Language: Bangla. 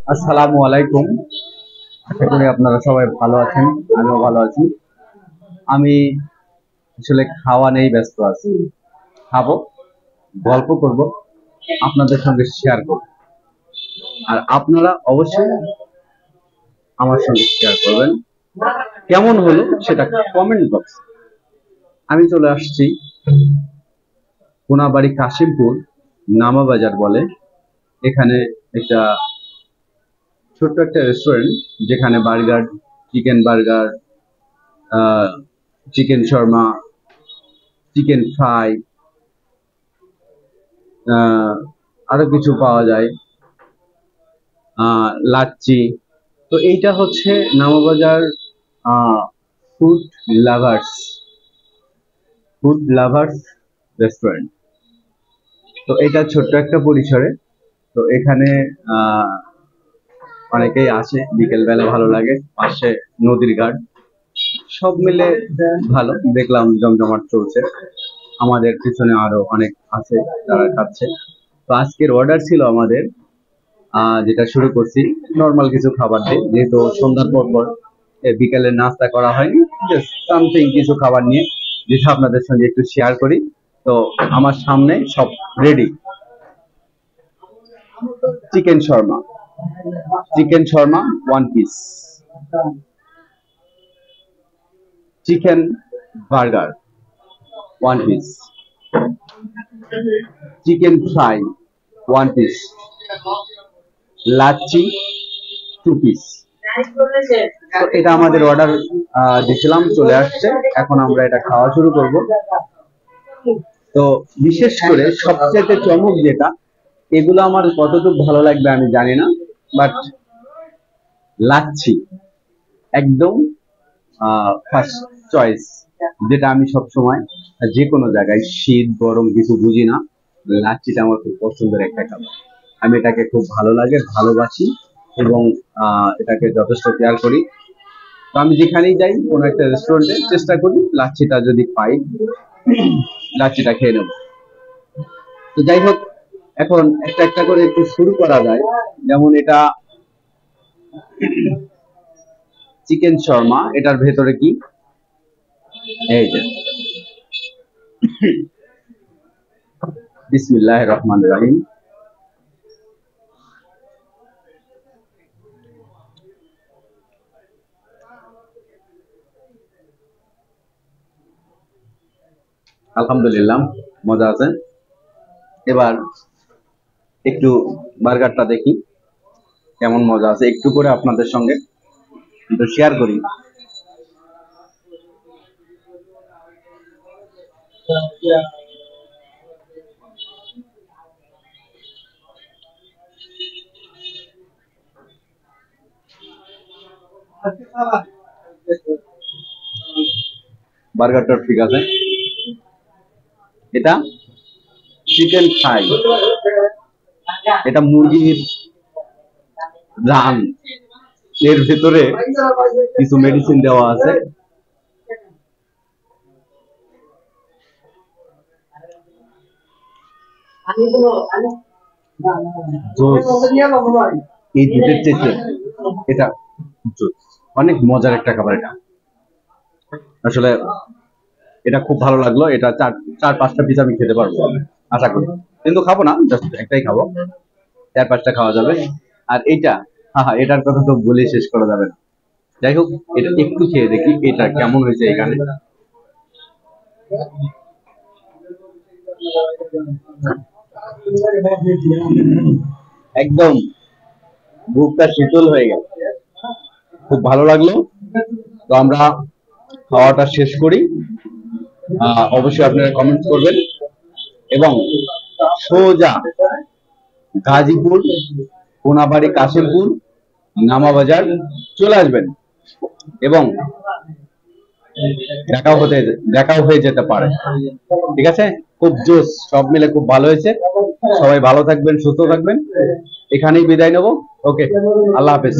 আসসালামু আলাইকুম। আশা করি আপনারা সবাই ভালো আছেন, আমিও ভালো আছি। আমি আসলে খাওয়া নেই ব্যস্ত আছি। খাবো, গল্প করব, আপনাদের সঙ্গে শেয়ার করব। আর আপনারা অবশ্যই আমার সঙ্গে শেয়ার করবেন। কেমন হলো সেটা কমেন্ট বক্স। আমি চলে আসছি কোনাবাড়ি কাশিমপুর নামাবাজার বলে। এখানে একটা ছোট্ট একটা রেস্টুরেন্ট, যেখানে burger, chicken burger, chicken Sharma, chicken fry, আরো কিছু পাওয়া যায়, লাচ্ছি। তো এইটা হচ্ছে Namabazar food lovers food lovers restaurant. তো এটা ছোট্ট একটা পরিসরে। তো এখানে আহ অনেকেই আসে, বিকেল বেলা ভালো লাগে, পাশে নদীর ঘাট, সব মিলে ভালো। দেখলাম জমজমাট চলছে, আমাদের পিছনে আরো অনেক আছে যারা খাচ্ছে। তো আজকের অর্ডার ছিল আমাদের, যেটা শুরু করছি নর্মাল কিছু খাবার দিয়ে, যেহেতু সন্ধ্যার পর পর বিকালের নাস্তা করা হয়নি, জাস্ট সামথিং কিছু খাবার নিয়ে, যেটা আপনাদের সঙ্গে একটু শেয়ার করি। তো আমার সামনে সব ready. Chicken Sharma, chicken Sharma 1 piece, chicken burger 1 piece, chicken fry 1 piece, lassi 2 piece. তো এটা আমাদের অর্ডার দিয়েছিলাম, চলে আসছে। এখন আমরা এটা খাওয়া শুরু করব। তো বিশেষ করে সবচেয়ে চমক যেটা, এগুলো আমার কতটুকু ভালো লাগবে আমি জানি না, বাট লাচ্ছি একদম ফার্স্ট চয়েস। যেটা আমি সব সময় যে কোনো জায়গায়, শীত গরম কিছু বুঝি না, লাচ্ছিটা আমার খুব পছন্দের একটা খাবার। আমি এটাকে খুব ভালো লাগে, ভালোবাসি, এবং এটাকে যথেষ্ট কেয়ার করি। তো আমি যেখানেই যাই, কোনো একটা রেস্টুরেন্টে চেষ্টা করি লাচ্ছিটা যদি পাই, লাচ্ছিটা খেয়ে নেব। তো যাই হোক, এখন একটা একটা করে একটু শুরু করা যায়। যেমন এটা চিকেন শর্মা, এটার ভেতরে কি, এই যে বিসমিল্লাহির রহমানির রহিম। আলহামদুলিল্লাহ, মজা আছে। এবার একটু বার্গারটা দেখি কেমন মজা আছে, একটু করে আপনাদের সঙ্গে একটু শেয়ার করি। বার্গারটা ঠিক আছে। এটা চিকেন ফ্রাই, এটা মুরগির রান, এর ভেতরে কিছু মেডিসিন দেওয়া আছে। এই দুধের চেয়ে এটা অনেক মজার একটা খাবার। এটা আসলে এটা খুব ভালো লাগলো। এটা চার চার পাঁচটা পিস আমি খেতে পারবো আশা করি, কিন্তু খাবো না, জাস্ট একটাই খাবো। 4-5টা খাওয়া যাবে। আর এইটা, হ্যাঁ, এটার কথা তো বলে শেষ করা যাবে না। যাই হোক, এটা একটু খেয়ে দেখি এটা কেমন হয়েছে। এখানে একদম বুকটা শীতল হয়ে গেল, খুব ভালো লাগলো। তো আমরা খাওয়াটা শেষ করি। অবশ্যই আপনারা কমেন্ট করবেন, এবং সোজা গাজীপুর কোনাবাড়ি কাশিমপুর নামাবাজার চলে আসবেন, এবং দেখাও হয়ে যেতে পারে। ঠিক আছে, খুব জোস, সব মিলে খুব ভালো হয়েছে। সবাই ভালো থাকবেন, সুস্থ থাকবেন। এখানেই বিদায় নেব। ওকে, আল্লাহ হাফেজ।